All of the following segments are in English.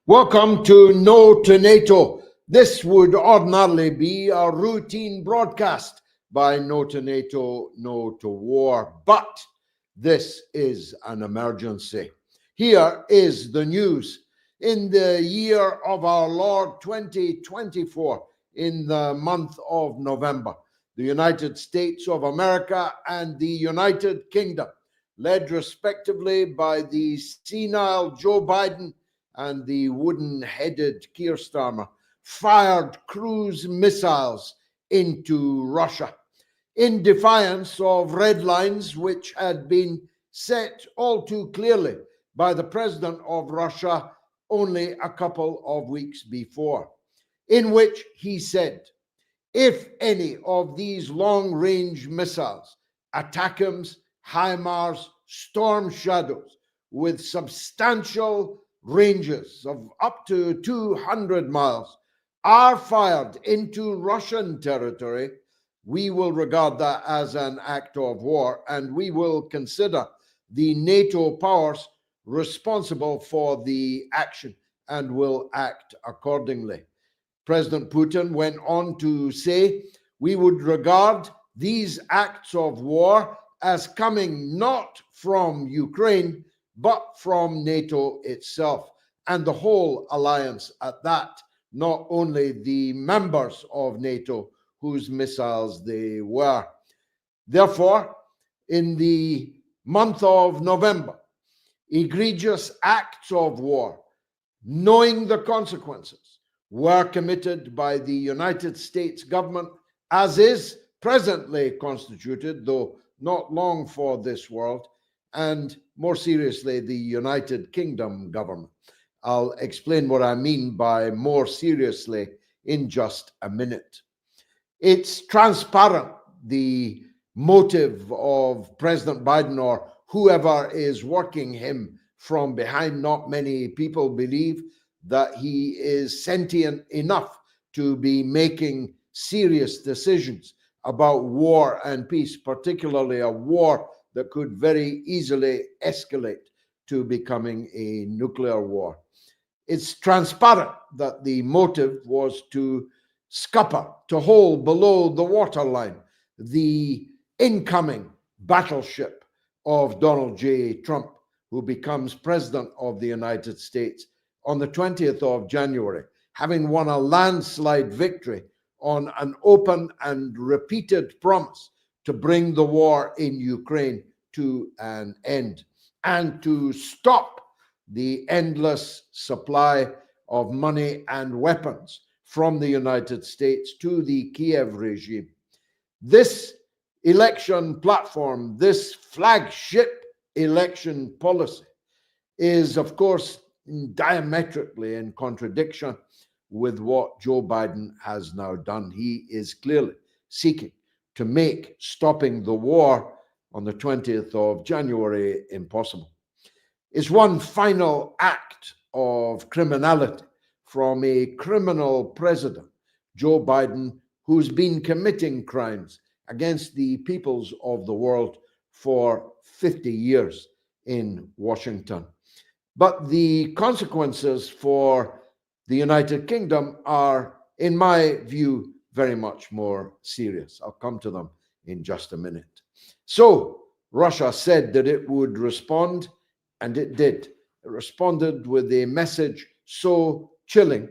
Welcome to No2Nato. This would ordinarily be a routine broadcast by No2Nato, No to War, but this is an emergency. Here is the news. In the year of our Lord 2024, in the month of November, the United States of America and the United Kingdom, led respectively by the senile Joe Biden and the wooden-headed Keir Starmer, fired cruise missiles into Russia in defiance of red lines which had been set all too clearly by the president of Russia only a couple of weeks before, in which he said, if any of these long-range missiles, ATACMS, HIMARS, Storm Shadows, with substantial ranges of up to 200 miles are fired into Russian territory, we will regard that as an act of war, and we will consider the NATO powers responsible for the action and will act accordingly. President Putin went on to say, we would regard these acts of war as coming not from Ukraine, but from NATO itself and the whole alliance at that, not only the members of NATO whose missiles they were. Therefore, in the month of November, egregious acts of war, knowing the consequences, were committed by the United States government, as is presently constituted, though not long for this world, and more seriously, the United Kingdom government. I'll explain what I mean by more seriously in just a minute. It's transparent, the motive of President Biden or whoever is working him from behind. Not many people believe that he is sentient enough to be making serious decisions about war and peace, particularly a war that could very easily escalate to becoming a nuclear war. It's transparent that the motive was to scupper, to hold below the waterline, the incoming battleship of Donald J. Trump, who becomes president of the United States on the 20th of January, having won a landslide victory on an open and repeated promise to bring the war in Ukraine to an end and to stop the endless supply of money and weapons from the United States to the Kiev regime. This election platform, this flagship election policy, is, of course, diametrically in contradiction with what Joe Biden has now done. He is clearly seeking to make stopping the war on the 20th of January impossible. It's one final act of criminality from a criminal president, Joe Biden, who's been committing crimes against the peoples of the world for 50 years in Washington. But the consequences for the United Kingdom are, in my view, very much more serious. I'll come to them in just a minute. So, Russia said that it would respond, and it did. It responded with a message so chilling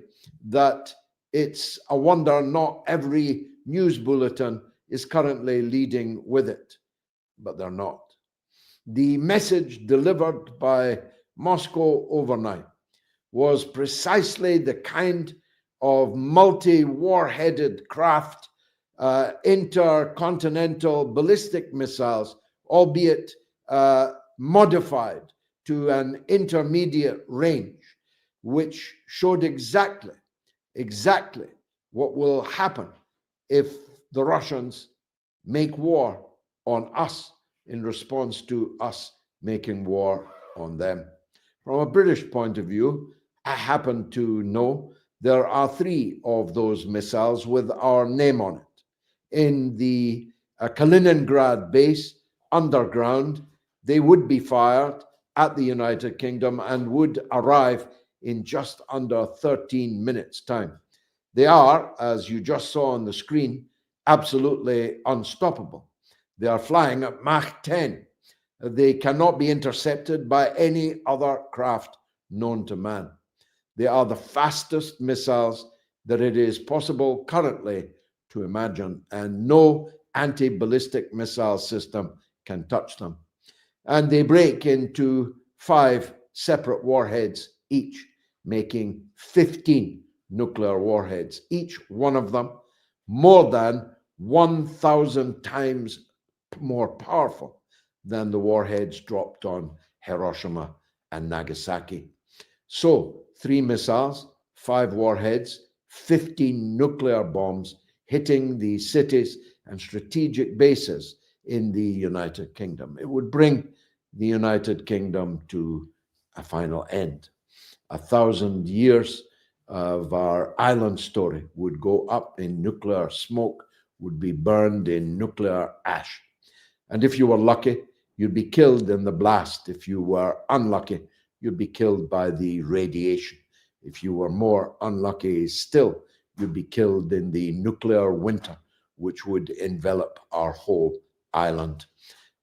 that it's a wonder not every news bulletin is currently leading with it, but they're not. The message delivered by Moscow overnight was precisely the kind of multi-warheaded craft, intercontinental ballistic missiles, albeit modified to an intermediate range, which showed exactly what will happen if the Russians make war on us in response to us making war on them. From a British point of view, I happen to know there are 3 of those missiles with our name on it. In the Kaliningrad base, underground, they would be fired at the United Kingdom and would arrive in just under 13 minutes' time. They are, as you just saw on the screen, absolutely unstoppable. They are flying at Mach 10. They cannot be intercepted by any other craft known to man. They are the fastest missiles that it is possible currently to imagine, and no anti-ballistic missile system can touch them. And they break into 5 separate warheads each, making 15 nuclear warheads, each one of them more than 1,000 times more powerful than the warheads dropped on Hiroshima and Nagasaki. So 3 missiles, 5 warheads, 15 nuclear bombs hitting the cities and strategic bases in the United Kingdom. It would bring the United Kingdom to a final end. 1,000 years of our island story would go up in nuclear smoke, would be burned in nuclear ash. And if you were lucky, you'd be killed in the blast. If you were unlucky, you'd be killed by the radiation. If you were more unlucky still, you'd be killed in the nuclear winter, which would envelop our whole island.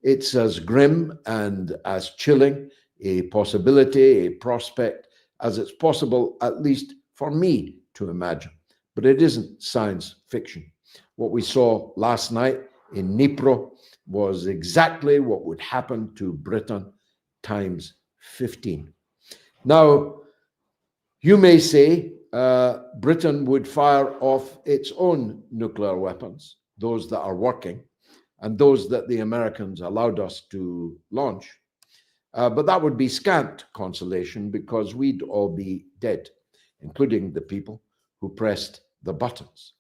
It's as grim and as chilling a possibility, a prospect, as it's possible, at least for me, to imagine. But it isn't science fiction. What we saw last night in Dnipro was exactly what would happen to Britain times 15. Now, you may say Britain would fire off its own nuclear weapons, those that are working, and those that the Americans allowed us to launch. But that would be scant consolation because we'd all be dead, including the people who pressed the buttons.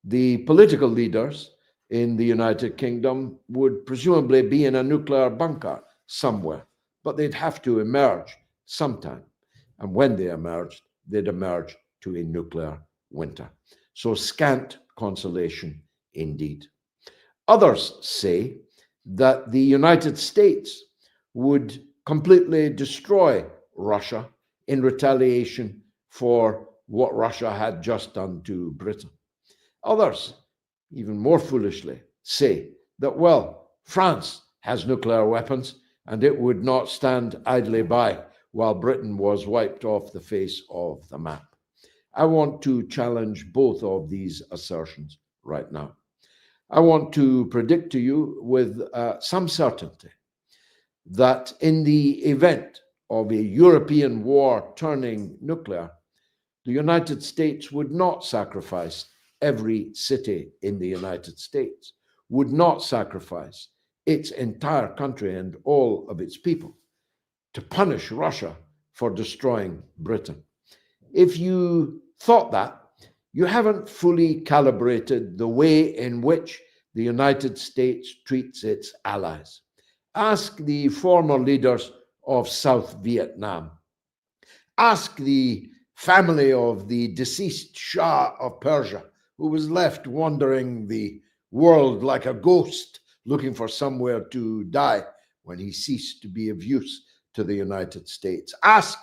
The political leaders in the United Kingdom would presumably be in a nuclear bunker somewhere, but they'd have to emerge sometime. And when they emerged, they'd emerge to a nuclear winter. So scant consolation indeed. Others say that the United States would completely destroy Russia in retaliation for what Russia had just done to Britain. Others, even more foolishly, say that, well, France has nuclear weapons and it would not stand idly by while Britain was wiped off the face of the map. I want to challenge both of these assertions right now. I want to predict to you with some certainty that in the event of a European war turning nuclear, the United States would not sacrifice every city in the United States, would not sacrifice its entire country and all of its people to punish Russia for destroying Britain. If you thought that, you haven't fully calibrated the way in which the United States treats its allies. Ask the former leaders of South Vietnam. Ask the family of the deceased Shah of Persia, who was left wandering the world like a ghost, looking for somewhere to die when he ceased to be of use to the United States. Ask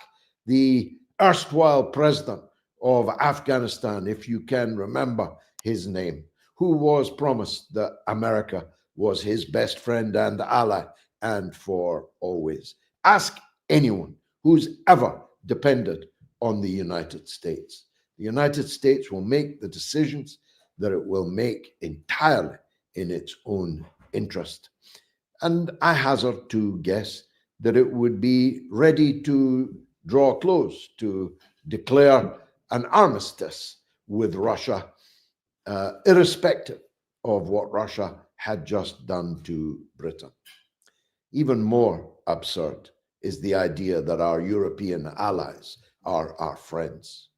the erstwhile president of Afghanistan, if you can remember his name, who was promised that America was his best friend and ally, and for always. Ask anyone who's ever depended on the United States. The United States will make the decisions that it will make entirely in its own interest. And I hazard to guess that it would be ready to draw close, to declare an armistice with Russia, irrespective of what Russia had just done to Britain. Even more absurd is the idea that our European allies are our friends.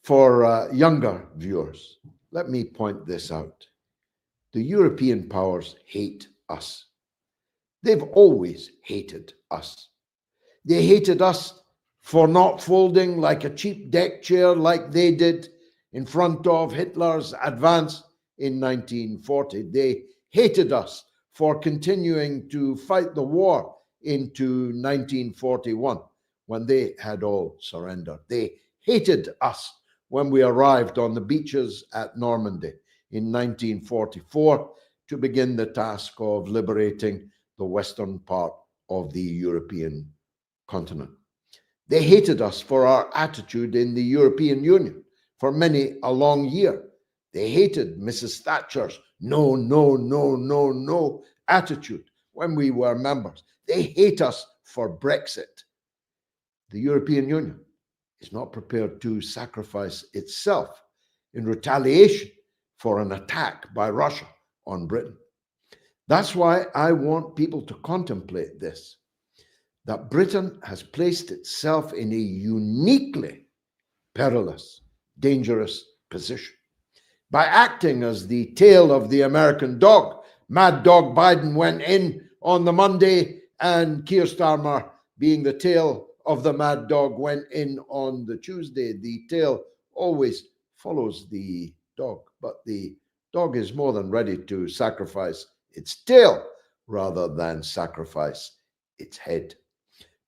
For younger viewers, let me point this out. The European powers hate us. They've always hated us. They hated us for not folding like a cheap deck chair like they did in front of Hitler's advance in 1940. They hated us for continuing to fight the war into 1941 when they had all surrendered. They hated us when we arrived on the beaches at Normandy in 1944 to begin the task of liberating the western part of the European continent. They hated us for our attitude in the European Union for many a long year. They hated Mrs. Thatcher's no, no, no, no, no attitude when we were members. They hate us for Brexit. The European Union is not prepared to sacrifice itself in retaliation for an attack by Russia on Britain. That's why I want people to contemplate this, that Britain has placed itself in a uniquely perilous, dangerous position. By acting as the tail of the American dog, Mad Dog Biden went in on the Monday, and Keir Starmer, being the tail of the Mad Dog, went in on the Tuesday. The tail always follows the dog, but the dog is more than ready to sacrifice its tail rather than sacrifice its head.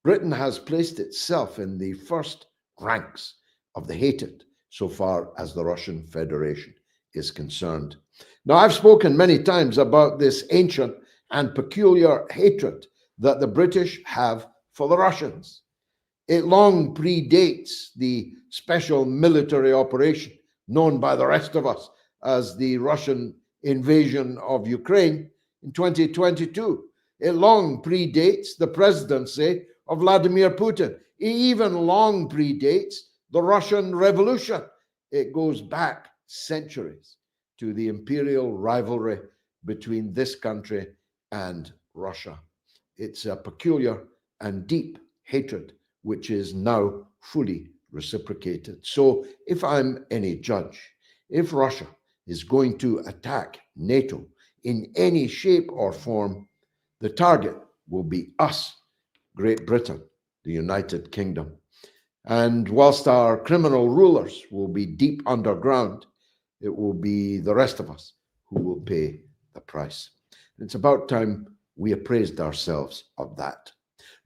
Britain has placed itself in the first ranks of the hated so far as the Russian Federation is concerned. Now, I've spoken many times about this ancient and peculiar hatred that the British have for the Russians. It long predates the special military operation known by the rest of us as the Russian invasion of Ukraine in 2022. It long predates the presidency of Vladimir Putin. It even long predates the Russian Revolution. It goes back centuries to the imperial rivalry between this country and Russia. It's a peculiar and deep hatred which is now fully reciprocated. So if I'm any judge, if Russia is going to attack NATO in any shape or form, the target will be us, Great Britain, the United Kingdom. And whilst our criminal rulers will be deep underground, it will be the rest of us who will pay the price. It's about time we appraised ourselves of that.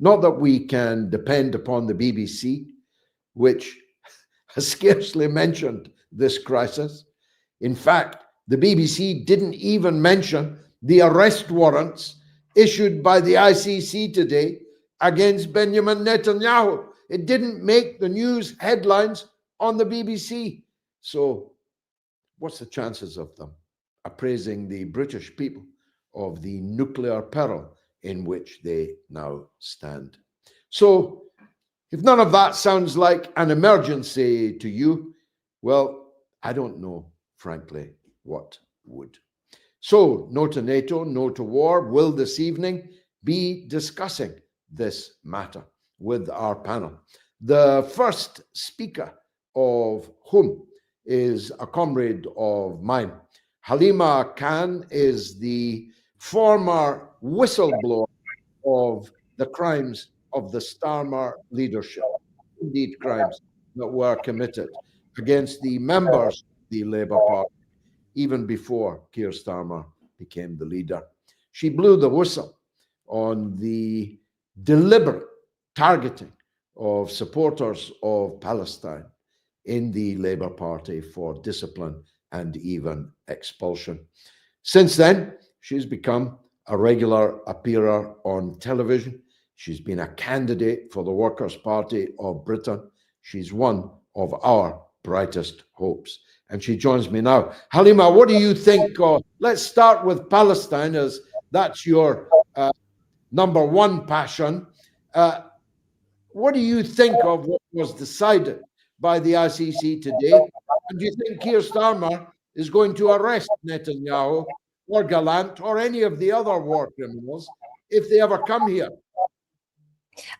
Not that we can depend upon the BBC, which has scarcely mentioned this crisis. In fact, the BBC didn't even mention the arrest warrants issued by the ICC today against Benjamin Netanyahu. It didn't make the news headlines on the BBC. So what's the chances of them appraising the British people of the nuclear peril in which they now stand? So if none of that sounds like an emergency to you, well, I don't know, frankly, what would. So, No to NATO, No to War will this evening be discussing this matter with our panel. The first speaker of whom is a comrade of mine. Halima Khan is the former whistleblower of the crimes of the Starmer leadership, indeed crimes that were committed against the members of the Labour Party even before Keir Starmer became the leader. She blew the whistle on the deliberate targeting of supporters of Palestine in the Labour Party for discipline and even expulsion. Since then, she's become a regular appearer on television. She's been a candidate for the Workers' Party of Britain. She's one of our brightest hopes. And she joins me now. Halima, what do you think? Let's start with Palestine, as that's your number one passion. What do you think of what was decided by the ICC today? And do you think Keir Starmer is going to arrest Netanyahu or Gallant or any of the other war criminals if they ever come here?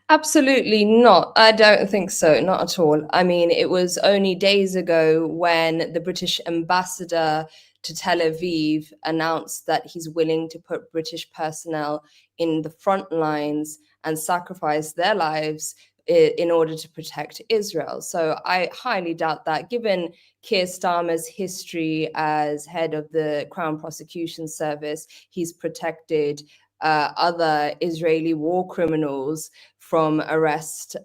Absolutely not. I don't think so. Not at all. I mean, it was only days ago when the British ambassador to Tel Aviv announced that he's willing to put British personnel in the front lines and sacrifice their lives in order to protect Israel. So I highly doubt that, given Keir Starmer's history as head of the Crown Prosecution Service, he's protected other Israeli war criminals from arrest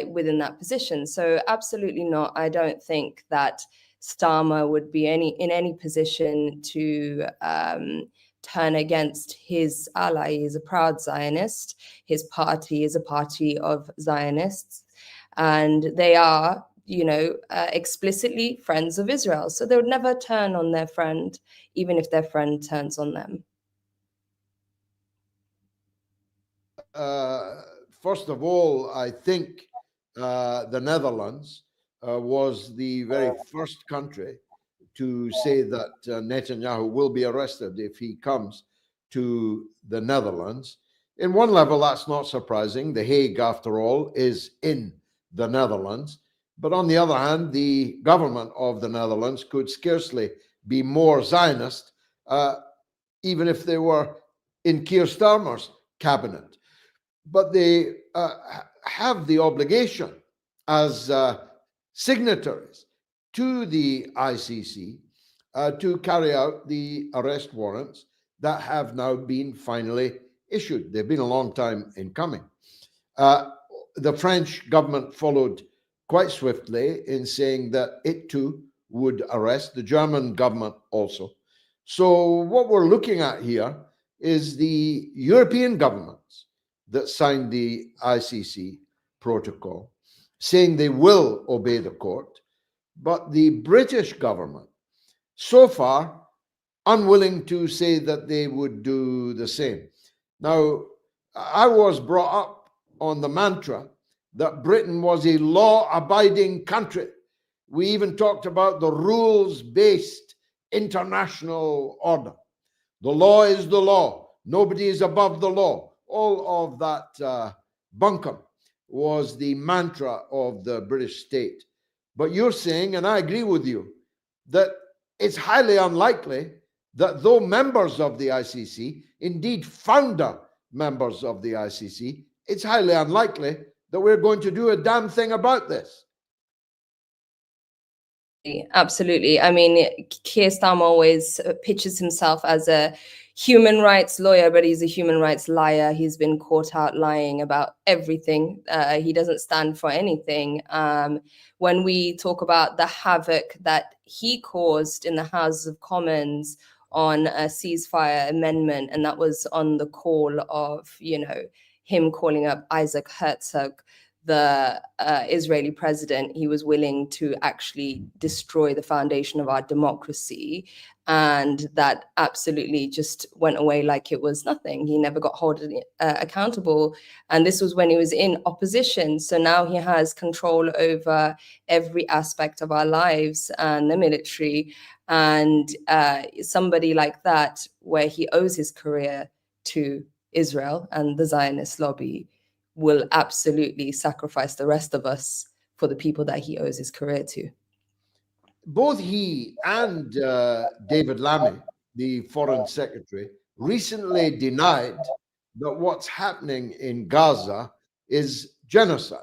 within that position. So absolutely not. I don't think that Starmer would be in any position to turn against his ally. He's a proud Zionist. His party is a party of Zionists, and they are, explicitly friends of Israel. So they would never turn on their friend, even if their friend turns on them. First of all, I think the Netherlands was the very first country to say that Netanyahu will be arrested if he comes to the Netherlands. In one level, that's not surprising. The Hague, after all, is in the Netherlands. But on the other hand, the government of the Netherlands could scarcely be more Zionist, even if they were in Keir Starmer's cabinet. But they have the obligation as signatories to the ICC to carry out the arrest warrants that have now been finally issued. They've been a long time in coming. The French government followed quite swiftly in saying that it too would arrest, the German government also. So what we're looking at here is the European governments that signed the ICC protocol saying they will obey the court, but the British government so far unwilling to say that they would do the same. Now, I was brought up on the mantra that Britain was a law-abiding country. We even talked about the rules-based international order. The law is the law. Nobody is above the law. All of that bunkum was the mantra of the British state. But you're saying, and I agree with you, that it's highly unlikely that though members of the ICC, indeed founder members of the ICC, it's highly unlikely that we're going to do a damn thing about this. Absolutely. I mean, Keir Starmer always pitches himself as a human rights lawyer, but he's a human rights liar. He's been caught out lying about everything. He doesn't stand for anything. When we talk about the havoc that he caused in the House of Commons on a ceasefire amendment, and that was on the call of, him calling up Isaac Herzog, the Israeli president, he was willing to actually destroy the foundation of our democracy. And that absolutely just went away like it was nothing. He never got held accountable. And this was when he was in opposition. So now he has control over every aspect of our lives and the military. And somebody like that, where he owes his career to Israel and the Zionist lobby, will absolutely sacrifice the rest of us for the people that he owes his career to. Both he and David Lammy, the foreign secretary, recently denied that what's happening in Gaza is genocide.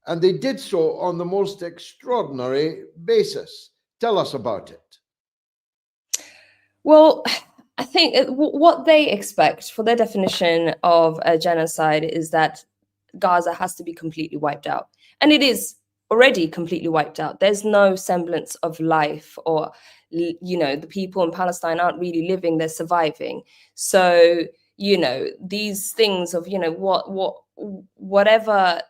And they did so on the most extraordinary basis. Tell us about it. Well, I think what they expect for their definition of a genocide is that Gaza has to be completely wiped out. And it is already completely wiped out. There's no semblance of life, or, the people in Palestine aren't really living, they're surviving. So, these things of, whatever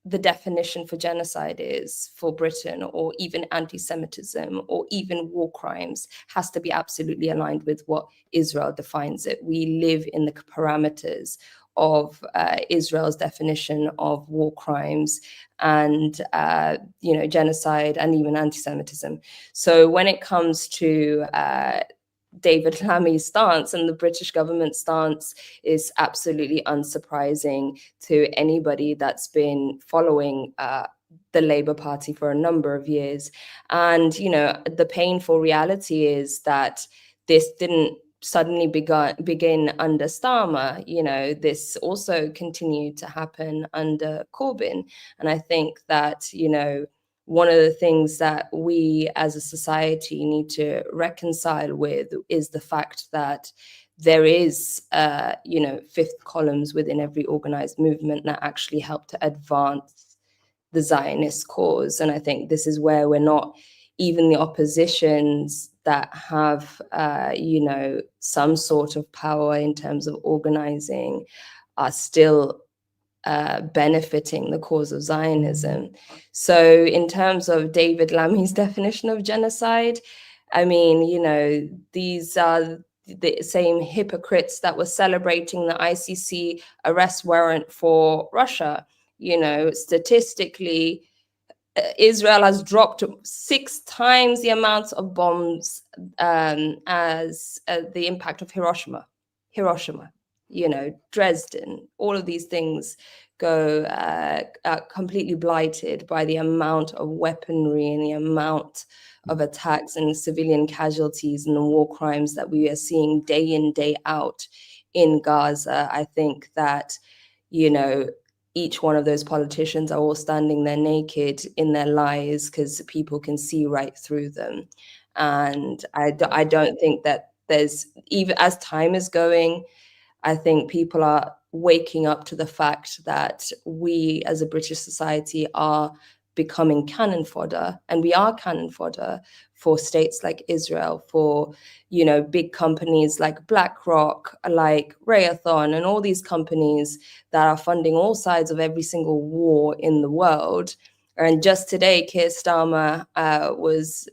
the definition for genocide is for Britain, or even anti-Semitism, or even war crimes, has to be absolutely aligned with what Israel defines it. We live in the parameters of Israel's definition of war crimes and, genocide and even anti-Semitism. So when it comes to David Lammy's stance, and the British government stance is absolutely unsurprising to anybody that's been following the Labour Party for a number of years. And, the painful reality is that this didn't suddenly begin under Starmer. This also continued to happen under Corbyn. And I think that, one of the things that we as a society need to reconcile with is the fact that there is, fifth columns within every organized movement that actually help to advance the Zionist cause. And I think this is where we're not, even the oppositions that have, some sort of power in terms of organizing are still benefiting the cause of Zionism. So in terms of David Lammy's definition of genocide, I mean, these are the same hypocrites that were celebrating the ICC arrest warrant for Russia. Statistically, Israel has dropped 6 times the amount of bombs as the impact of Hiroshima, Dresden. All of these things go completely blighted by the amount of weaponry and the amount of attacks and civilian casualties and the war crimes that we are seeing day in, day out in Gaza. I think that, each one of those politicians are all standing there naked in their lies because people can see right through them. And I don't think that there's, even as time is going, I think people are waking up to the fact that we as a British society are becoming cannon fodder, and we are cannon fodder for states like Israel, for big companies like BlackRock, like Raytheon, and all these companies that are funding all sides of every single war in the world. And just today, Keir Starmer was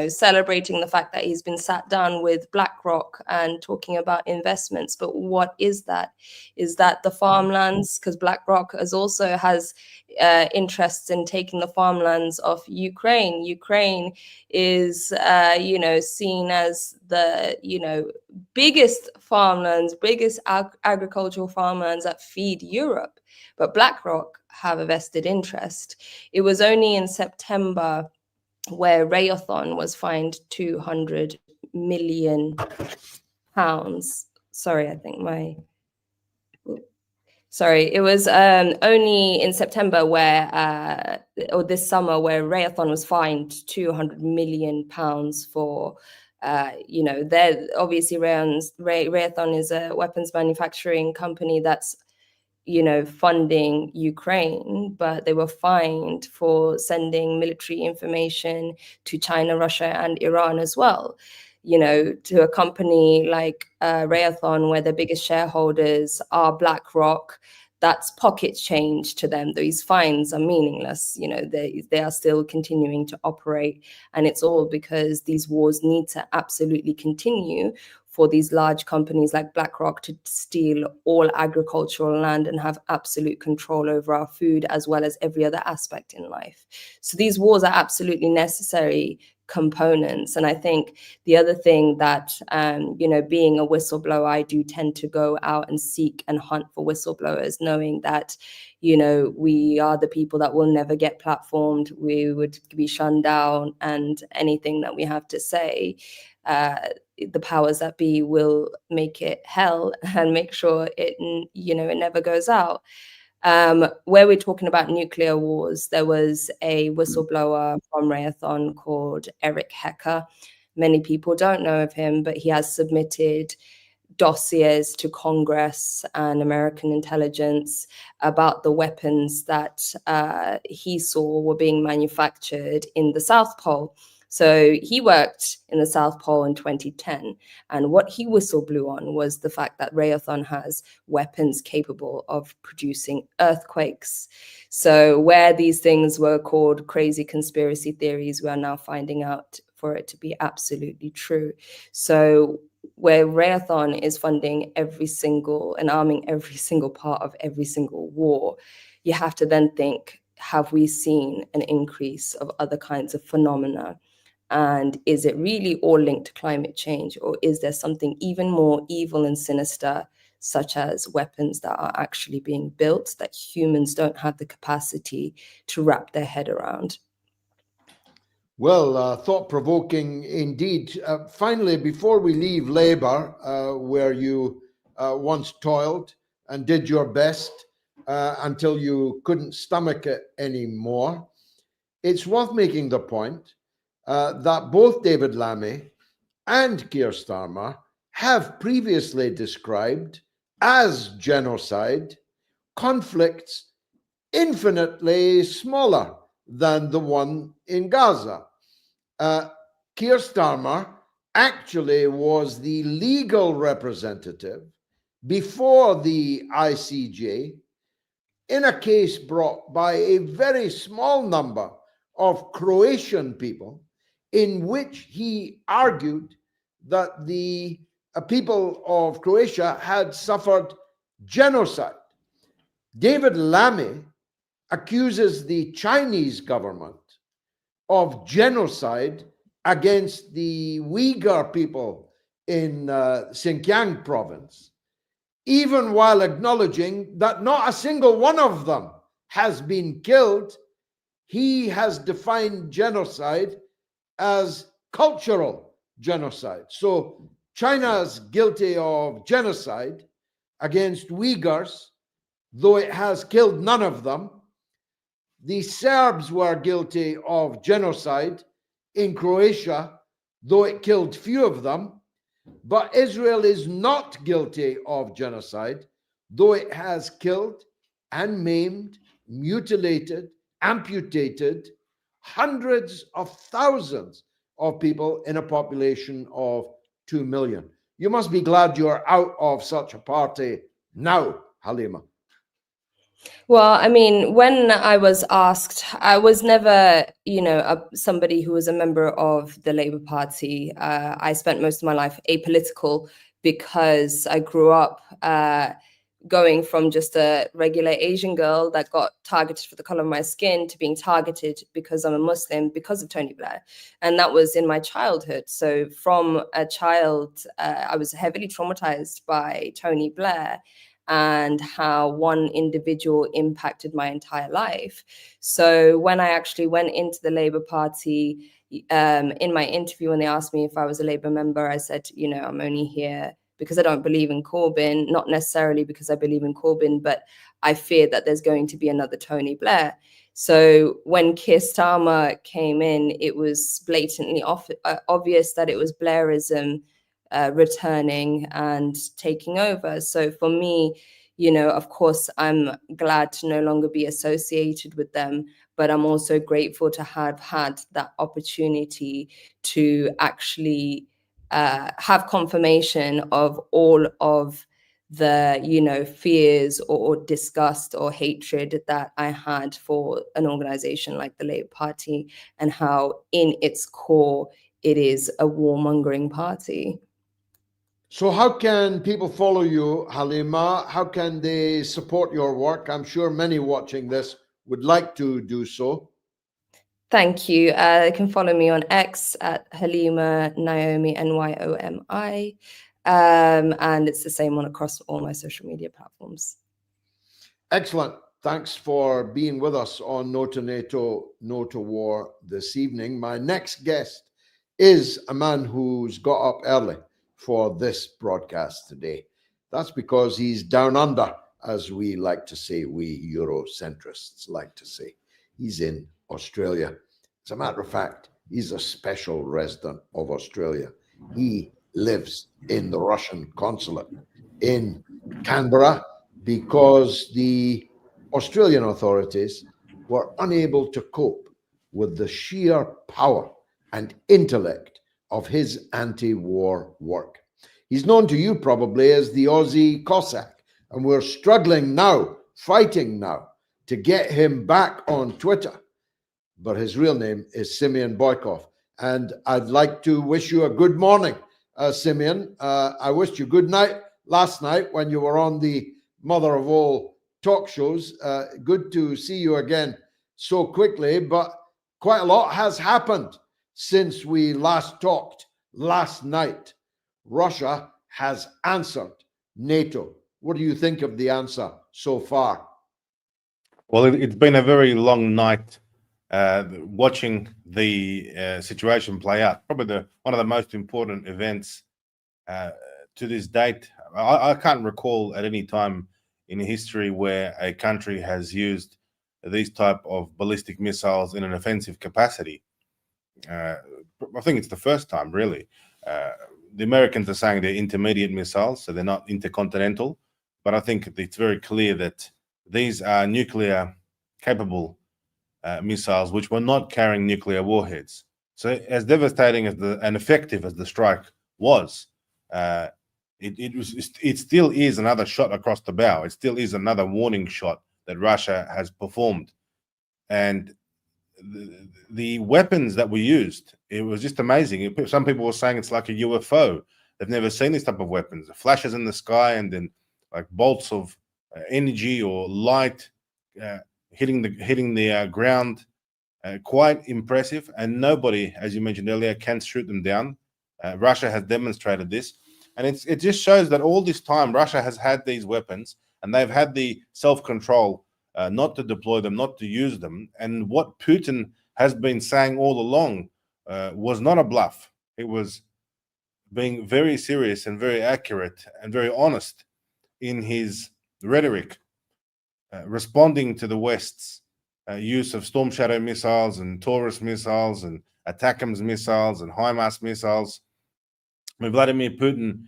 celebrating the fact that he's been sat down with BlackRock and talking about investments. But what is that? Is that the farmlands? Because BlackRock has interests in taking the farmlands of Ukraine. Ukraine is, seen as the, biggest farmlands, biggest agricultural farmlands that feed Europe. But BlackRock have a vested interest. It was only in September where Raytheon was fined £200 million. It was only in September or this summer, where Raytheon was fined £200 million for, they're obviously Raytheon is a weapons manufacturing company that's funding Ukraine, but they were fined for sending military information to China, Russia, and Iran as well. To a company like Raytheon, where the biggest shareholders are BlackRock, that's pocket change to them. These fines are meaningless. They are still continuing to operate, and it's all because these wars need to absolutely continue for these large companies like BlackRock to steal all agricultural land and have absolute control over our food as well as every other aspect in life. So these wars are absolutely necessary components. And I think the other thing that, being a whistleblower, I do tend to go out and seek and hunt for whistleblowers, knowing that, we are the people that will never get platformed. We would be shunned down, and anything that we have to say, the powers that be will make it hell and make sure it never goes out. Where we're talking about nuclear wars, there was a whistleblower from Raytheon called Eric Hecker. Many people don't know of him, but he has submitted dossiers to Congress and American intelligence about the weapons that he saw were being manufactured in the South Pole. So he worked in the South Pole in 2010, and what he whistleblew on was the fact that Raytheon has weapons capable of producing earthquakes. So where these things were called crazy conspiracy theories, we are now finding out for it to be absolutely true. So where Raytheon is funding every single and arming every single part of every single war, you have to then think, have we seen an increase of other kinds of phenomena? And is it really all linked to climate change, or is there something even more evil and sinister, such as weapons that are actually being built that humans don't have the capacity to wrap their head around? Well, thought-provoking indeed. Finally, before we leave Labour, where you once toiled and did your best until you couldn't stomach it anymore, it's worth making the point that both David Lammy and Keir Starmer have previously described as genocide conflicts infinitely smaller than the one in Gaza. Keir Starmer actually was the legal representative before the ICJ in a case brought by a very small number of Croatian people, in which he argued that the people of Croatia had suffered genocide. David Lammy accuses the Chinese government of genocide against the Uyghur people in Xinjiang province, even while acknowledging that not a single one of them has been killed. He has defined genocide as cultural genocide. So China's guilty of genocide against Uyghurs, though it has killed none of them. The Serbs were guilty of genocide in Croatia, though it killed few of them. But Israel is not guilty of genocide, though it has killed and maimed, mutilated, amputated hundreds of thousands of people in a population of 2 million. You must be glad you're out of such a party now, Halima. Well, I mean, when I was asked, I was never, somebody who was a member of the Labour Party. I spent most of my life apolitical because I grew up going from just a regular Asian girl that got targeted for the color of my skin to being targeted because I'm a Muslim because of Tony Blair. And that was in my childhood. So from a child, I was heavily traumatized by Tony Blair and how one individual impacted my entire life. So when I actually went into the Labour Party, in my interview, when they asked me if I was a Labour member, I said, I'm only here because I don't believe in Corbyn, not necessarily because I believe in Corbyn, but I fear that there's going to be another Tony Blair. So when Keir Starmer came in, it was blatantly obvious that it was Blairism returning and taking over. So for me, of course, I'm glad to no longer be associated with them, but I'm also grateful to have had that opportunity to actually have confirmation of all of the fears or disgust or hatred that I had for an organization like the Labour Party, and how in its core it is a warmongering party. So how can people follow you, Halima? How can they support your work? I'm sure many watching this would like to do so. Thank you. You can follow me on X at Halima Naomi, Nyomi. And it's the same one across all my social media platforms. Excellent. Thanks for being with us on No2Nato, No to War this evening. My next guest is a man who's got up early for this broadcast today. That's because he's down under, as we like to say, we Eurocentrists like to say. He's in Australia. As a matter of fact, he's a special resident of Australia. He lives in the Russian consulate in Canberra because the Australian authorities were unable to cope with the sheer power and intellect of his anti-war work. He's known to you probably as the Aussie Cossack, and we're struggling now, fighting now, to get him back on Twitter. But his real name is Simeon Boykov. And I'd like to wish you a good morning, Simeon. I wished you good night last night when you were on the mother of all talk shows. Good to see you again so quickly, but quite a lot has happened since we last talked last night. Russia has answered NATO. What do you think of the answer so far? Well, it's been a very long night watching the situation play out. Probably one of the most important events to this date. I can't recall at any time in history where a country has used these type of ballistic missiles in an offensive capacity. I think it's the first time, really. the Americans are saying they're intermediate missiles, so they're not intercontinental. But I think it's very clear that these are nuclear capable missiles, which were not carrying nuclear warheads. So as devastating as and effective as the strike was, it still is another shot across the bow. It still is another warning shot that Russia has performed. And the weapons that were used, it was just amazing. Some people were saying it's like a UFO. They've never seen this type of weapons. Flashes in the sky and then like bolts of energy or light hitting the ground. Quite impressive. And nobody, as you mentioned earlier, can shoot them down. Russia has demonstrated this. And it just shows that all this time Russia has had these weapons and they've had the self-control not to deploy them, not to use them. And what Putin has been saying all along was not a bluff. It was being very serious and very accurate and very honest in his rhetoric, responding to the West's use of Storm Shadow missiles and Taurus missiles and ATACMS missiles and HIMARS missiles. With Vladimir Putin,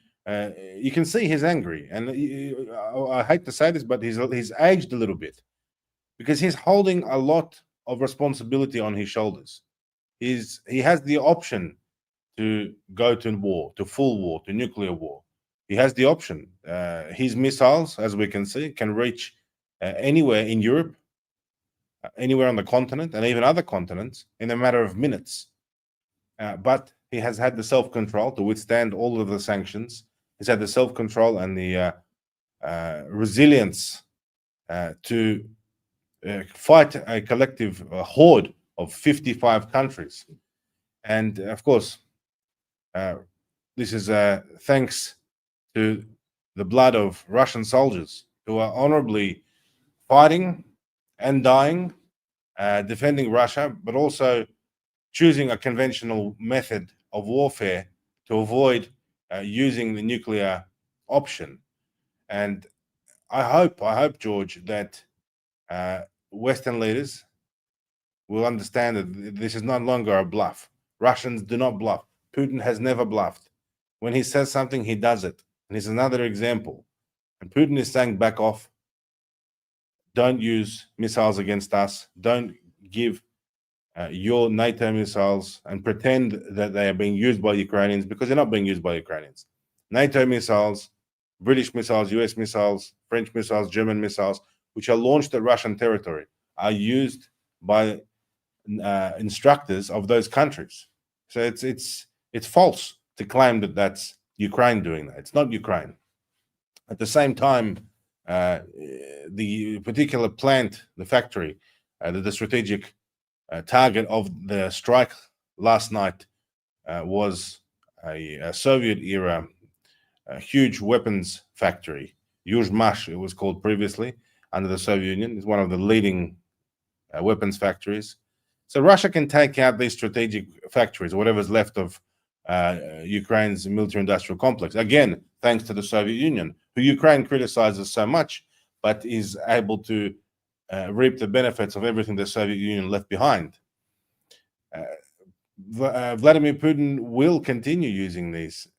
you can see he's angry. And I hate to say this, but he's aged a little bit because he's holding a lot of responsibility on his shoulders. He has the option to go to war, to full war, to nuclear war. He has the option. His missiles, as we can see, can reach anywhere in Europe, anywhere on the continent, and even other continents in a matter of minutes. But he has had the self-control to withstand all of the sanctions. He's had the self-control and the resilience to fight a collective horde of 55 countries. And of course, this is thanks to the blood of Russian soldiers who are honorably fighting and dying, defending Russia, but also choosing a conventional method of warfare to avoid using the nuclear option. And I hope, George, that Western leaders will understand that this is no longer a bluff. Russians do not bluff. Putin has never bluffed. When he says something, he does it. And it's another example. And Putin is saying, back off. Don't use missiles against us. Don't give your NATO missiles and pretend that they are being used by Ukrainians, because they're not being used by Ukrainians. NATO missiles, British missiles, US missiles, French missiles, German missiles, which are launched at Russian territory, are used by instructors of those countries. So it's false to claim that that's Ukraine doing that. It's not Ukraine. At the same time, the particular plant, the factory, the strategic target of the strike last night was a Soviet-era huge weapons factory, Yuzhmash, it was called previously, under the Soviet Union. It's one of the leading weapons factories. So Russia can take out these strategic factories, or whatever's left of Ukraine's military-industrial complex. Again, thanks to the Soviet Union, who Ukraine criticizes so much, but is able to reap the benefits of everything the Soviet Union left behind. Vladimir Putin will continue using these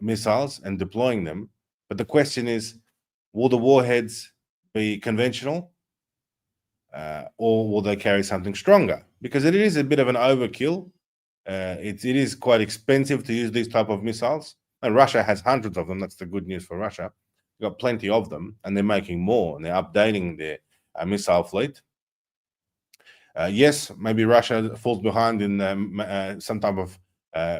missiles and deploying them. But the question is, will the warheads be conventional or will they carry something stronger? Because it is a bit of an overkill. It is quite expensive to use these type of missiles. And Russia has hundreds of them. That's the good news for Russia. They've got plenty of them, and they're making more, and they're updating their missile fleet. Yes, maybe Russia falls behind in some type of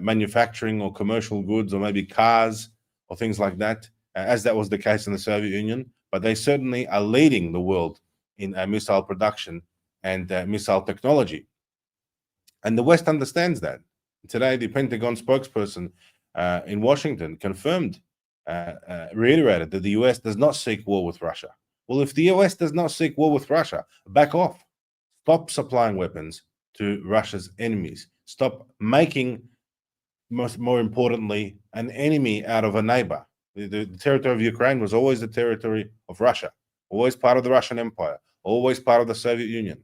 manufacturing or commercial goods, or maybe cars or things like that, as that was the case in the Soviet Union. But they certainly are leading the world in missile production and missile technology. And the West understands that. Today, the Pentagon spokesperson in Washington confirmed, reiterated that the US does not seek war with Russia. Well, if the US does not seek war with Russia, back off. Stop supplying weapons to Russia's enemies. Stop making, more importantly, an enemy out of a neighbor. The territory of Ukraine was always the territory of Russia, always part of the Russian Empire, always part of the Soviet Union.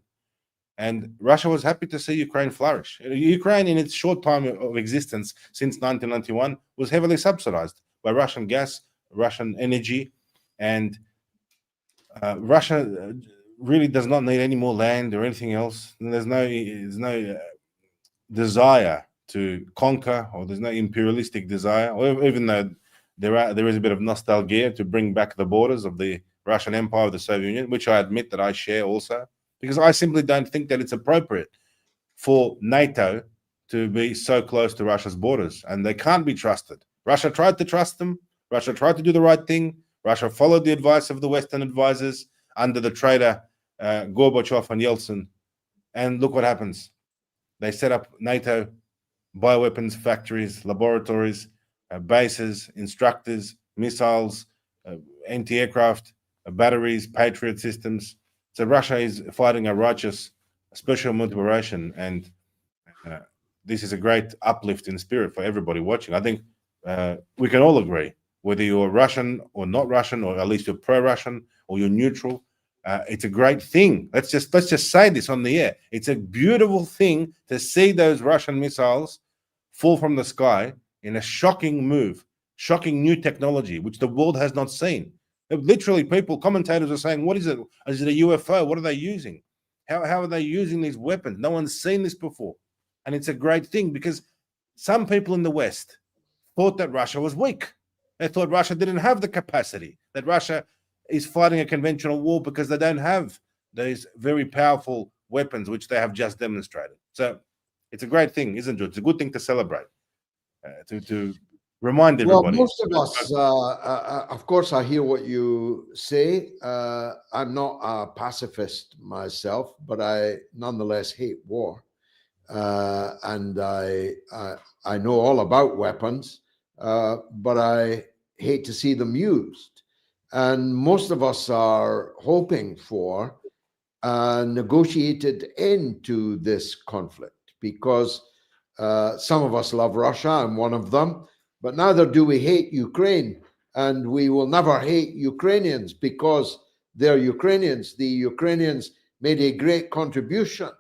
And Russia was happy to see Ukraine flourish. Ukraine, in its short time of existence since 1991, was heavily subsidized by Russian gas, Russian energy, and Russia really does not need any more land or anything else. And there's no desire to conquer, or there's no imperialistic desire, or even though there is a bit of nostalgia to bring back the borders of the Russian Empire of the Soviet Union, which I admit that I share also, because I simply don't think that it's appropriate for NATO to be so close to Russia's borders, and they can't be trusted. Russia tried to trust them. Russia tried to do the right thing. Russia followed the advice of the Western advisors under the traitor Gorbachev and Yeltsin, and look what happens. They set up NATO bioweapons factories, laboratories, bases, instructors, missiles, anti-aircraft, batteries, Patriot systems. So Russia is fighting a righteous special military operation, and this is a great uplift in spirit for everybody watching. I think we can all agree, whether you're Russian or not Russian, or at least you're pro-Russian or you're neutral. It's a great thing. Let's just say this on the air. It's a beautiful thing to see those Russian missiles fall from the sky in a shocking move, shocking new technology, which the world has not seen. Literally, commentators are saying, what is it? Is it a UFO? What are they using? How are they using these weapons? No one's seen this before. And it's a great thing, because some people in the West thought that Russia was weak. They thought Russia didn't have the capacity, that Russia is fighting a conventional war because they don't have these very powerful weapons, which they have just demonstrated. So it's a great thing, isn't it? It's a good thing to celebrate, to remind everybody. Well, most of us, of course, I hear what you say. I'm not a pacifist myself, but I nonetheless hate war. And I know all about weapons, but I hate to see them used. And most of us are hoping for a negotiated end to this conflict, because some of us love Russia. I'm one of them, but neither do we hate Ukraine. And we will never hate Ukrainians because they're Ukrainians. The Ukrainians made a great contribution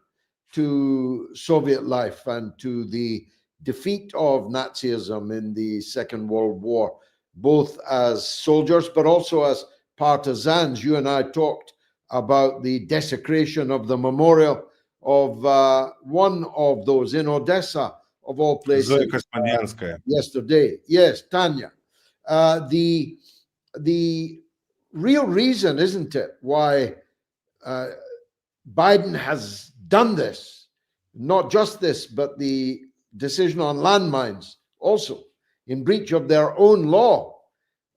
to Soviet life and to the defeat of Nazism in the Second World War, both as soldiers, but also as partisans. You and I talked about the desecration of the memorial of one of those in Odessa, of all places, yesterday. Yes, Tanya. The real reason, isn't it, why Biden has done this, not just this, but the decision on landmines also, in breach of their own law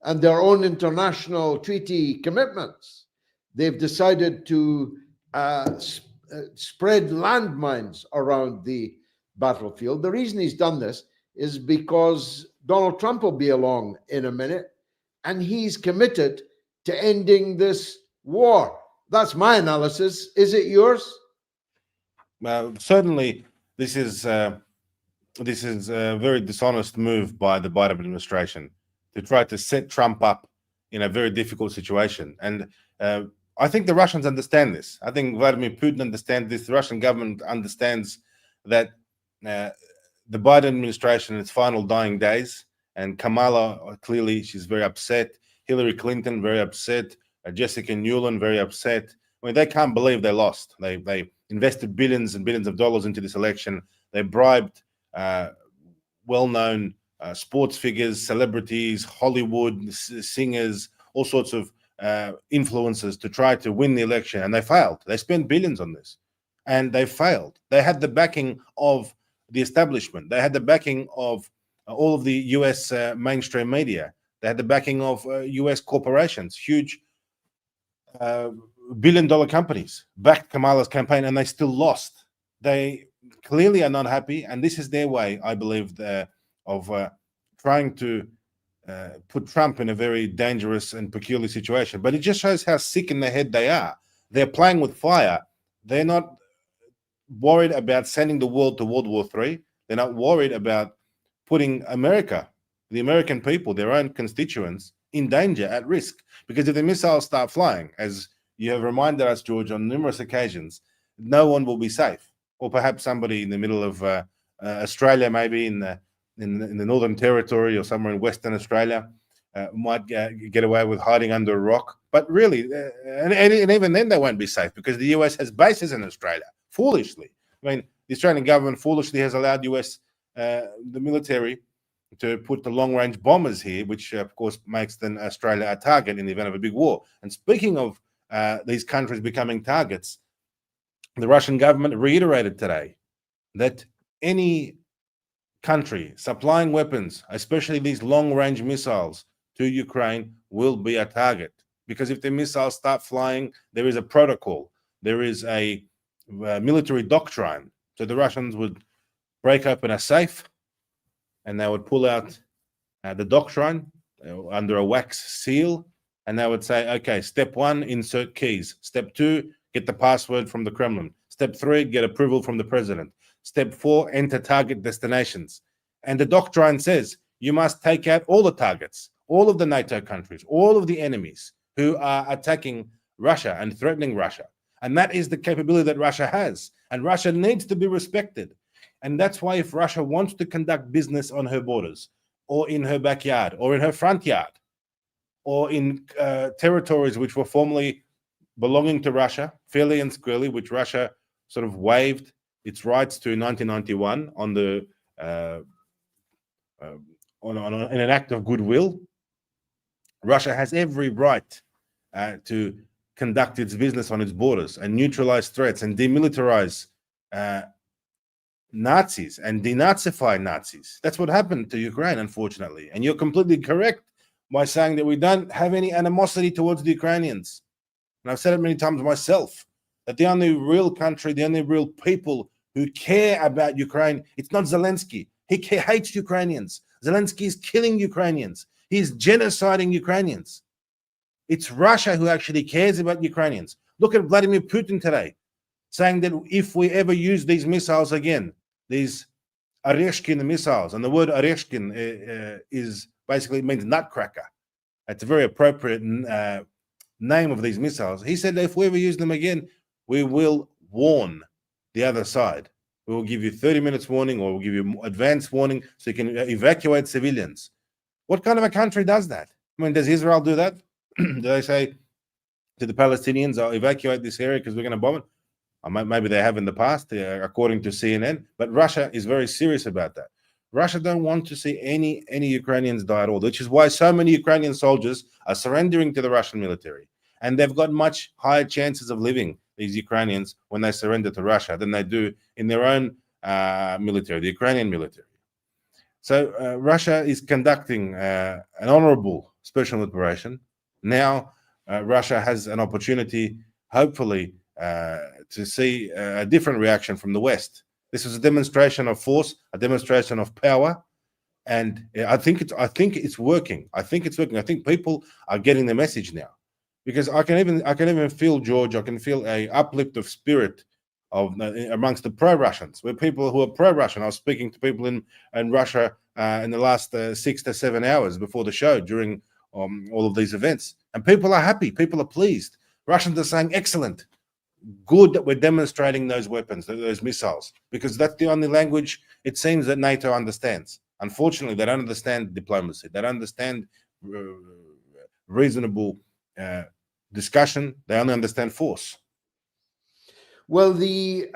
and their own international treaty commitments. They've decided to spread landmines around the battlefield. The reason he's done this is because Donald Trump will be along in a minute, and he's committed to ending this war. That's my analysis. Is it yours? Certainly, this is a very dishonest move by the Biden administration to try to set Trump up in a very difficult situation. And I think the Russians understand this. I think Vladimir Putin understands this. The Russian government understands that the Biden administration in its final dying days, and Kamala, clearly she's very upset. Hillary Clinton, very upset. Jessica Newland, very upset. I mean, they can't believe they lost. They invested billions and billions of dollars into this election. They bribed well-known sports figures, celebrities, Hollywood singers, all sorts of influencers to try to win the election, and they failed. They spent billions on this, and they failed. They had the backing of the establishment. They had the backing of all of the US mainstream media. They had the backing of US corporations, huge billion-dollar companies backed Kamala's campaign, and they still lost. They clearly are not happy, and this is their way, I believe, of trying to put Trump in a very dangerous and peculiar situation. But it just shows how sick in the head they are. They're playing with fire. They're not worried about sending the world to World War III. They're not worried about putting America, the American people, their own constituents, in danger, at risk. Because if the missiles start flying, as you have reminded us, George, on numerous occasions, no one will be safe. Or perhaps somebody in the middle of Australia, maybe in the Northern Territory or somewhere in Western Australia, might get away with hiding under a rock. But really, and even then they won't be safe, because the US has bases in Australia, foolishly. I mean, the Australian government foolishly has allowed US, the military, to put the long-range bombers here, which of course makes then Australia a target in the event of a big war. And speaking of these countries becoming targets, the Russian government reiterated today that any country supplying weapons, especially these long-range missiles, to Ukraine will be a target. Because if the missiles start flying, there is a protocol, there is a military doctrine. So the Russians would break open a safe and they would pull out the doctrine under a wax seal, and they would say, okay, step 1, insert keys. Step 2, get the password from the Kremlin. Step 3, get approval from the president. Step 4, enter target destinations. And the doctrine says you must take out all the targets, all of the NATO countries, all of the enemies who are attacking Russia and threatening Russia. And that is the capability that Russia has. And Russia needs to be respected. And that's why if Russia wants to conduct business on her borders, or in her backyard, or in her front yard, or in territories which were formerly belonging to Russia, fairly and squarely, which Russia sort of waived its rights to in 1991 on the in an act of goodwill, Russia has every right to conduct its business on its borders and neutralize threats and demilitarize Nazis and denazify Nazis. That's what happened to Ukraine, unfortunately. And you're completely correct by saying that we don't have any animosity towards the Ukrainians. And I've said it many times myself, that the only real country, the only real people who care about Ukraine, it's not Zelensky. He hates Ukrainians. Zelensky is killing Ukrainians. He's genociding Ukrainians. It's Russia who actually cares about Ukrainians. Look at Vladimir Putin today, saying that if we ever use these missiles again, these Oreshkin missiles, and the word Oreshkin is basically means nutcracker. It's a very appropriate name of these missiles. He said that if we ever use them again, we will warn the other side. We will give you 30 minutes warning, or we'll give you advance warning so you can evacuate civilians. What kind of a country does that? I mean, does Israel do that? Do they say to the Palestinians, "I'll evacuate this area because we're going to bomb it"? Maybe they have in the past, according to CNN. But Russia is very serious about that. Russia don't want to see any Ukrainians die at all, which is why so many Ukrainian soldiers are surrendering to the Russian military. And they've got much higher chances of living, these Ukrainians, when they surrender to Russia than they do in their own military, the Ukrainian military. So Russia is conducting an honorable special operation. Now Russia has an opportunity, hopefully, to see a different reaction from the West. This is a demonstration of force, a demonstration of power, and I think it's working. I think it's working. I think people are getting the message now, because I can even feel, George, I can feel a uplift of spirit of amongst the pro-Russians, where people who are pro-Russian. I was speaking to people in Russia in the last 6 to 7 hours before the show during all of these events, and people are happy. People are pleased. Russians are saying, excellent. Good that we're demonstrating those weapons, those missiles, because that's the only language it seems that NATO understands. Unfortunately, they don't understand diplomacy. They don't understand reasonable discussion. They only understand force. Well, the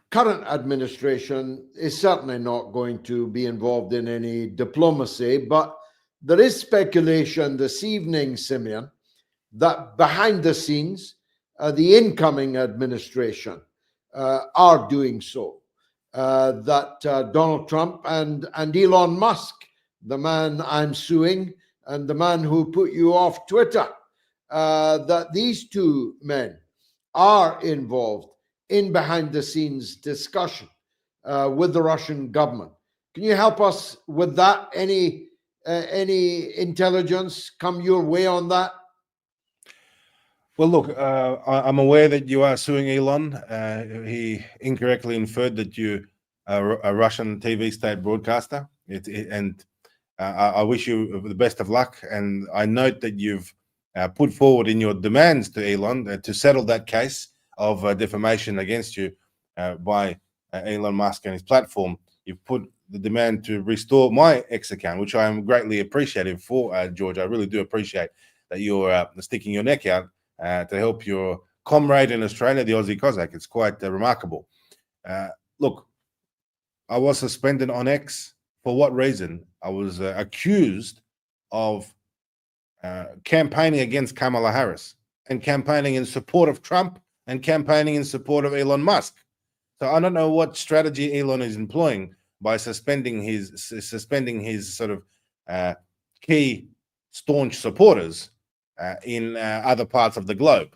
current administration is certainly not going to be involved in any diplomacy, but there is speculation this evening, Simeon, that behind the scenes, the incoming administration are doing so. That Donald Trump and Elon Musk, the man I'm suing and the man who put you off Twitter, that these two men are involved in behind the scenes discussion with the Russian government. Can you help us with that? Any intelligence come your way on that? Well, look, I'm aware that you are suing Elon. He incorrectly inferred that you are a Russian TV state broadcaster. I wish you the best of luck. And I note that you've put forward in your demands to Elon to settle that case of defamation against you by Elon Musk and his platform, you've put the demand to restore my X account, which I am greatly appreciative for, George. I really do appreciate that you're sticking your neck out to help your comrade in Australia, the Aussie Cossack. It's quite remarkable. Look, I was suspended on X. For what reason? I was accused of campaigning against Kamala Harris and campaigning in support of Trump and campaigning in support of Elon Musk. So I don't know what strategy Elon is employing by suspending his sort of key staunch supporters in other parts of the globe.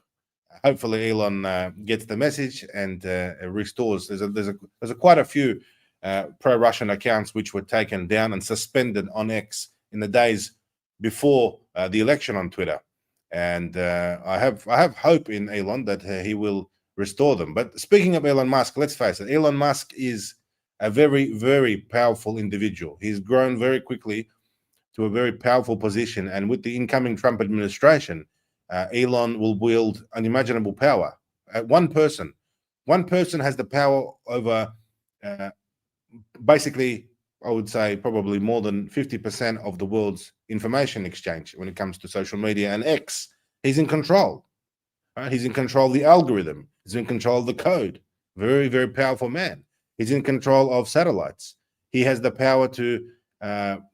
Hopefully, Elon gets the message and restores. There's quite a few pro-Russian accounts which were taken down and suspended on X in the days before the election on Twitter, and I have hope in Elon that he will restore them. But speaking of Elon Musk, let's face it, Elon Musk is a very, very powerful individual. He's grown very quickly to a very powerful position, and with the incoming Trump administration, Elon will wield unimaginable power. One person has the power over basically, I would say, probably more than 50% of the world's information exchange when it comes to social media and X. He's in control. Right? He's in control of the algorithm. He's in control of the code. Very, very powerful man. He's in control of satellites. He has the power to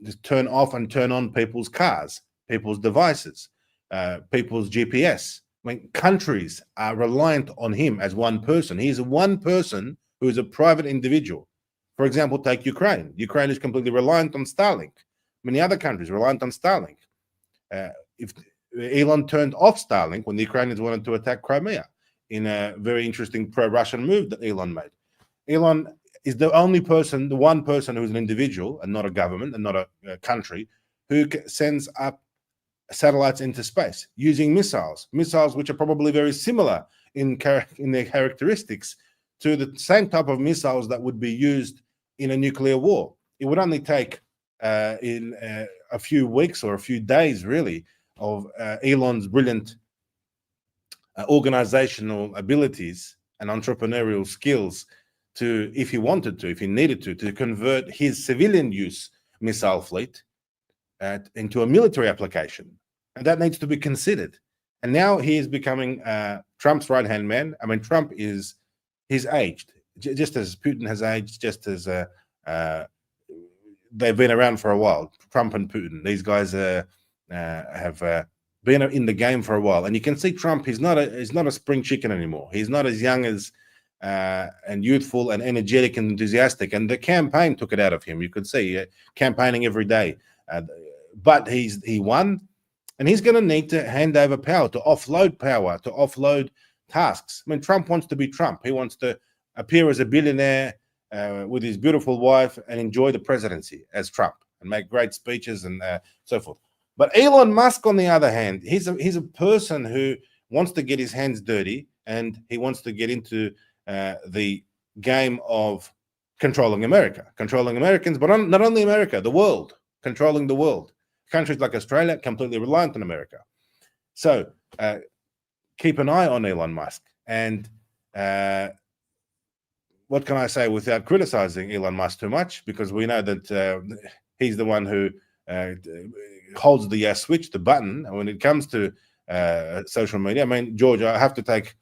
just turn off and turn on people's cars, people's devices, people's GPS. I mean, countries are reliant on him as one person. He is one person who is a private individual. For example, take Ukraine. Ukraine is completely reliant on Starlink. Many other countries reliant on Starlink. If Elon turned off Starlink when the Ukrainians wanted to attack Crimea, in a very interesting pro-Russian move that Elon made. Elon is the one person who's an individual and not a government and not a country who sends up satellites into space using missiles which are probably very similar in their characteristics to the same type of missiles that would be used in a nuclear war. It would only take in a few weeks or a few days, really, of Elon's brilliant organizational abilities and entrepreneurial skills to, if he wanted to, if he needed to convert his civilian use missile fleet into a military application. And that needs to be considered. And now he is becoming Trump's right-hand man. I mean, Trump he's aged, just as Putin has aged, just as they've been around for a while. Trump and Putin, these guys have been in the game for a while, and you can see Trump. He's not a spring chicken anymore. He's not as young as and youthful and energetic and enthusiastic. And the campaign took it out of him. You could see campaigning every day, but he won, and he's going to need to hand over power, to offload tasks. I mean, Trump wants to be Trump. He wants to appear as a billionaire with his beautiful wife and enjoy the presidency as Trump and make great speeches and so forth. But Elon Musk, on the other hand, he's a person who wants to get his hands dirty, and he wants to get into the game of controlling America, controlling Americans, but not only America, the world, controlling the world. Countries like Australia, completely reliant on America. So keep an eye on Elon Musk. And what can I say without criticizing Elon Musk too much? Because we know that he's the one who holds the switch, the button, and when it comes to social media. I mean, George, I have to take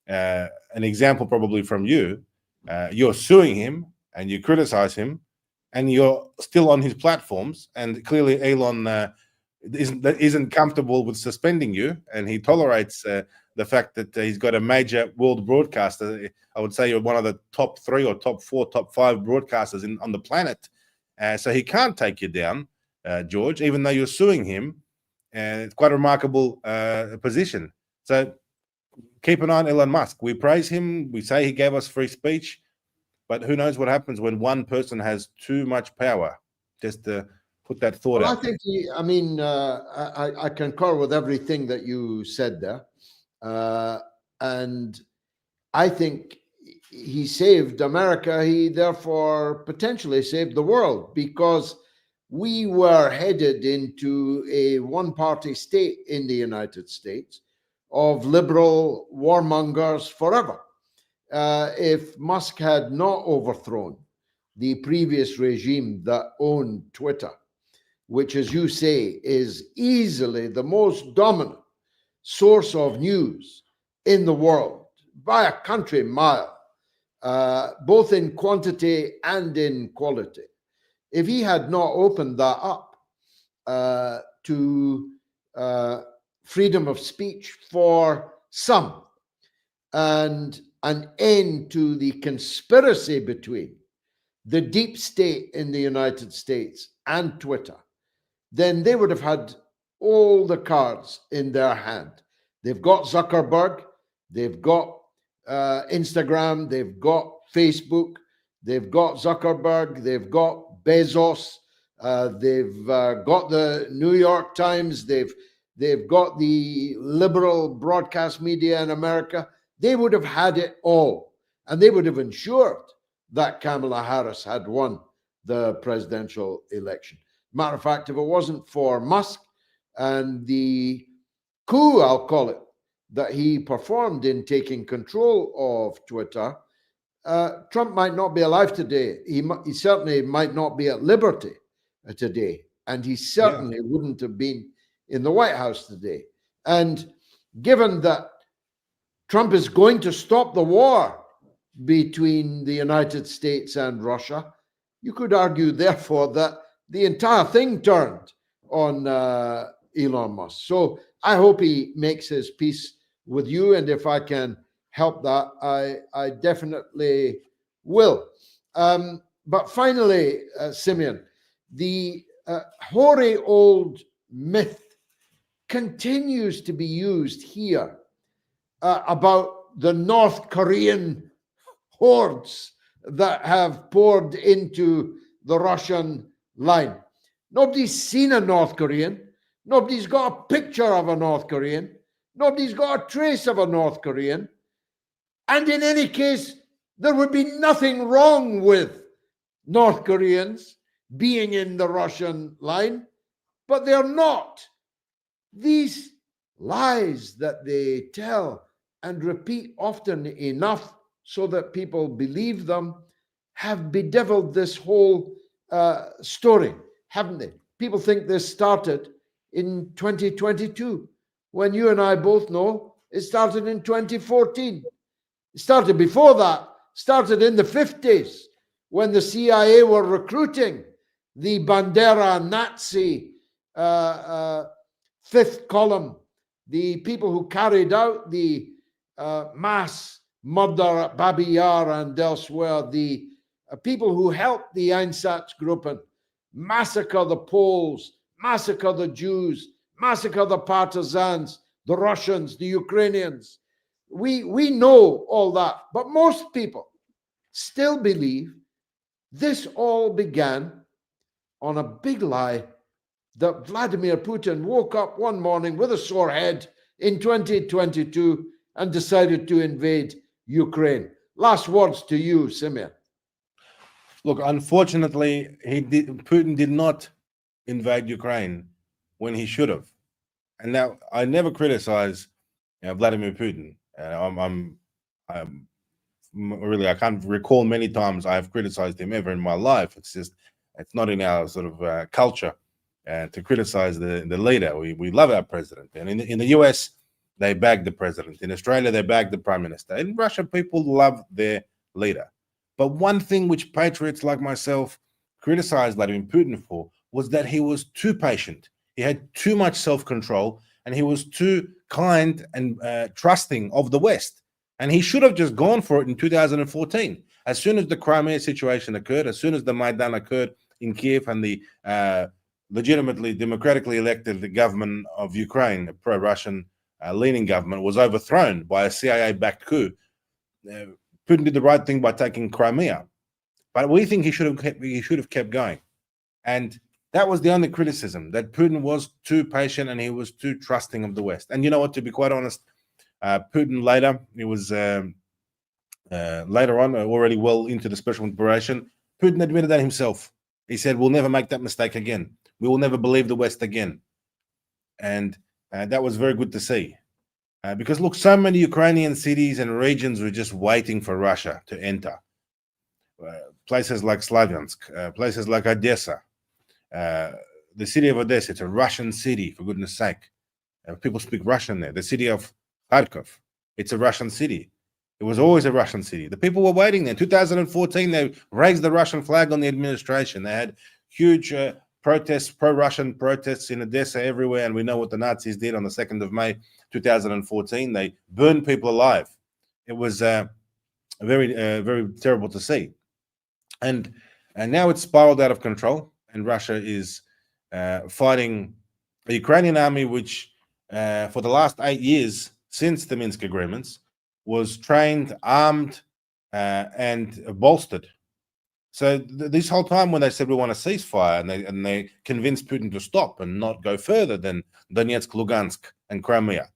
an example probably from you. You're suing him and you criticize him, and you're still on his platforms, and clearly Elon isn't comfortable with suspending you, and he tolerates the fact that he's got a major world broadcaster. I would say you're one of the top 3 or top 4, top 5 broadcasters on the planet. So he can't take you down, George, even though you're suing him. It's quite a remarkable position. So keep an eye on Elon Musk. We praise him. We say he gave us free speech. But who knows what happens when one person has too much power? Just to put that thought out. I think I concur with everything that you said there. And I think he saved America. He therefore potentially saved the world, because we were headed into a one-party state in the United States, of liberal warmongers forever. If Musk had not overthrown the previous regime that owned Twitter, which, as you say, is easily the most dominant source of news in the world by a country mile, both in quantity and in quality. If he had not opened that up to freedom of speech for some and an end to the conspiracy between the deep state in the United States and Twitter, then they would have had all the cards in their hand. They've got Zuckerberg, they've got Instagram, they've got Facebook, they've got Zuckerberg, they've got Bezos, they've got the New York Times, they've got the liberal broadcast media in America. They would have had it all, and they would have ensured that Kamala Harris had won the presidential election. Matter of fact, if it wasn't for Musk and the coup, I'll call it, that he performed in taking control of Twitter, Trump might not be alive today. He certainly might not be at liberty today. And he certainly wouldn't have been in the White House today. And given that Trump is going to stop the war between the United States and Russia, you could argue, therefore, that the entire thing turned on Elon Musk. So I hope he makes his peace with you. And if I can help that, I definitely will. But finally, Simeon, the hoary old myth continues to be used here about the North Korean hordes that have poured into the Russian line. Nobody's seen a North Korean. Nobody's got a picture of a North Korean. Nobody's got a trace of a North Korean. And in any case, there would be nothing wrong with North Koreans being in the Russian line, but they're not. These lies that they tell and repeat often enough so that people believe them have bedeviled this whole story, haven't they? People think this started in 2022, when you and I both know it started in 2014. It started before that, started in the 50s, when the CIA were recruiting the Bandera Nazi fifth column, the people who carried out the mass murder at Babi Yar and elsewhere, the people who helped the Einsatzgruppen massacre the Poles, massacre the Jews, massacre the partisans, the Russians, the Ukrainians. We know all that, but most people still believe this all began on a big lie that Vladimir Putin woke up one morning with a sore head in 2022 and decided to invade Ukraine. Last words to you, Simeon. Look, unfortunately, Putin did not invade Ukraine when he should have. And now I never criticize Vladimir Putin. I'm really, I can't recall many times I've criticized him ever in my life. It's just, it's not in our sort of culture to criticize the leader. We love our president. And in the US, they bag the president. In Australia, they bag the prime minister. In Russia, people love their leader. But one thing which patriots like myself criticized Vladimir Putin for was that he was too patient. He had too much self-control, and he was too kind and trusting of the West. And he should have just gone for it in 2014. As soon as the Crimea situation occurred, as soon as the Maidan occurred in Kiev and the legitimately, democratically elected government of Ukraine, a pro-Russian leaning government, was overthrown by a CIA-backed coup, Putin did the right thing by taking Crimea. But we think he should have kept going. And that was the only criticism, that Putin was too patient and he was too trusting of the West. And you know what, to be quite honest, Putin later, he was later on, already well into the special operation, Putin admitted that himself. He said, we'll never make that mistake again. We will never believe the West again. And that was very good to see. Because look, so many Ukrainian cities and regions were just waiting for Russia to enter. Places like Slavyansk, places like Odessa, the city of Odessa, it's a Russian city, for goodness sake. People speak Russian there. The city of Kharkov, it's a Russian city. It was always a Russian city. The people were waiting there. In 2014, they raised the Russian flag on the administration. They had huge protests, pro-Russian protests in Odessa everywhere. And we know what the Nazis did on the 2nd of May, 2014. They burned people alive. It was very terrible to see. And now it's spiraled out of control. And Russia is fighting a Ukrainian army, which for the last 8 years, since the Minsk agreements, was trained, armed, and bolstered. So this whole time when they said we want a ceasefire, and they convinced Putin to stop and not go further than Donetsk, Lugansk, and Crimea,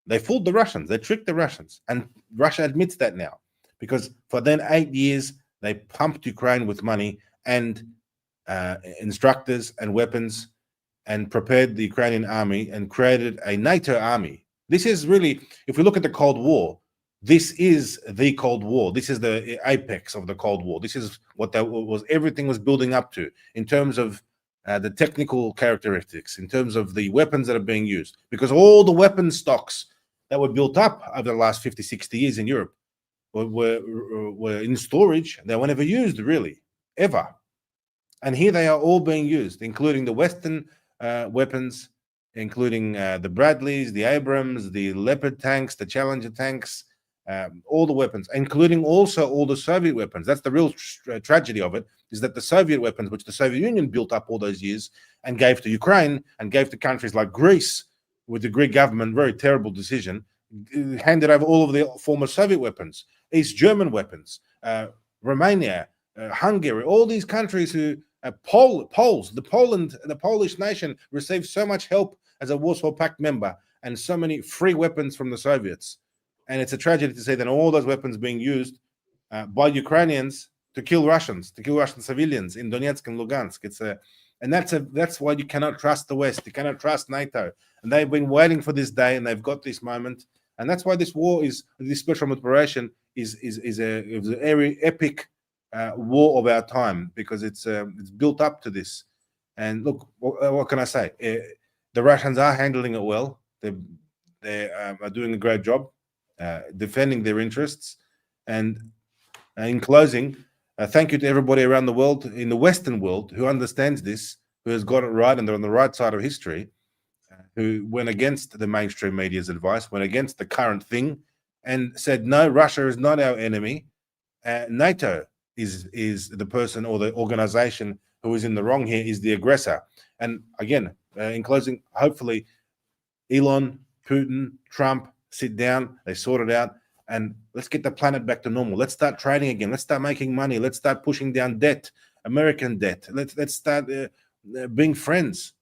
they fooled the Russians. They tricked the Russians, and Russia admits that now, because for then 8 years they pumped Ukraine with money and instructors and weapons, and prepared the Ukrainian army and created a NATO army. This is really, if we look at the Cold War, this is the Cold War. This is the apex of the Cold War. This is what everything was building up to in terms of the technical characteristics, in terms of the weapons that are being used. Because all the weapon stocks that were built up over the last 50, 60 years in Europe were in storage. They were never used, really, ever. And here they are all being used, including the Western weapons, including the Bradleys, the Abrams, the Leopard tanks, the Challenger tanks, all the weapons, including also all the Soviet weapons. That's the real tragedy of it, is that the Soviet weapons, which the Soviet Union built up all those years and gave to Ukraine and gave to countries like Greece, with the Greek government, very terrible decision, handed over all of the former Soviet weapons, East German weapons, Romania, Hungary, all these countries who, Poles, the Polish nation received so much help as a Warsaw Pact member and so many free weapons from the Soviets. And it's a tragedy to see that all those weapons being used by Ukrainians to kill Russians, to kill Russian civilians in Donetsk and Lugansk. That's why you cannot trust the West. You cannot trust NATO. And they've been waiting for this day, and they've got this moment. And that's why this special operation is a very epic war of our time, because it's built up to this. And look, what can I say? The Russians are handling it well. They are doing a great job defending their interests. And in closing, thank you to everybody around the world, in the Western world, who understands this, who has got it right, and they're on the right side of history, who went against the mainstream media's advice, went against the current thing, and said, no, Russia is not our enemy. NATO is the person or the organization who is in the wrong here, is the aggressor. And again, in closing, hopefully Elon, Putin, Trump sit down, they sort it out, and let's get the planet back to normal. Let's start trading again. Let's start making money. Let's start pushing down debt, American debt. Let's start being friends.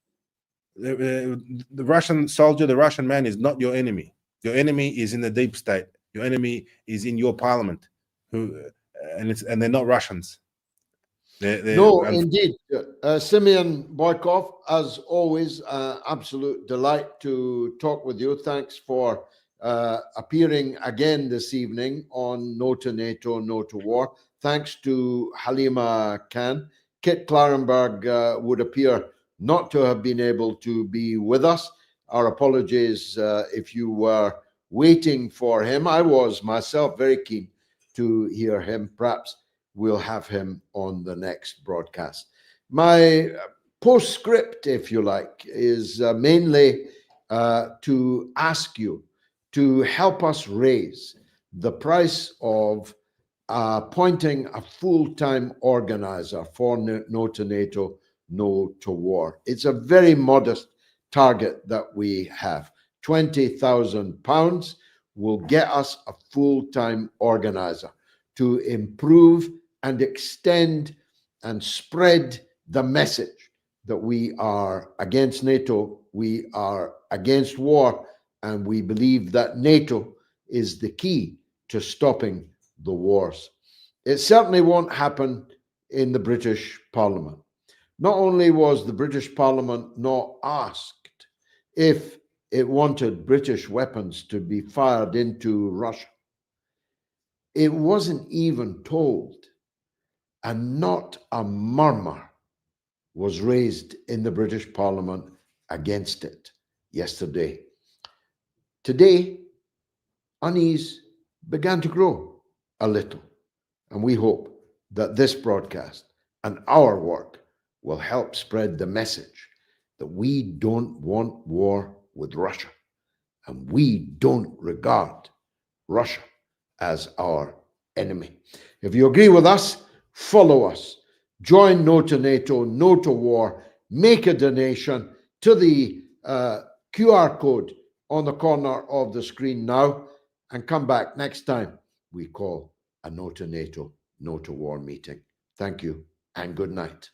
The Russian soldier, the Russian man is not your enemy. Your enemy is in the deep state. Your enemy is in your parliament, and they're not Russians. No, indeed. Simeon Boykov, as always, absolute delight to talk with you. Thanks for appearing again this evening on No to NATO, No to War. Thanks to Halima Khan. Kit Clarenberg would appear not to have been able to be with us. Our apologies if you were waiting for him. I was myself very keen to hear him. Perhaps we'll have him on the next broadcast. My postscript, if you like, is mainly to ask you to help us raise the price of appointing a full-time organizer for No to NATO, No to War. It's a very modest target that we have. £20,000 will get us a full-time organizer to improve and extend and spread the message that we are against NATO, we are against war, and we believe that NATO is the key to stopping the wars. It certainly won't happen in the British Parliament. Not only was the British Parliament not asked if it wanted British weapons to be fired into Russia. It wasn't even told, and not a murmur was raised in the British Parliament against it yesterday. Today, unease began to grow a little, and we hope that this broadcast and our work will help spread the message that we don't want war with Russia, and we don't regard Russia as our enemy. If you agree with us, follow us. Join No to NATO, No to War. Make a donation to the QR code on the corner of the screen now, and come back next time we call a No to NATO, No to War meeting. Thank you and good night.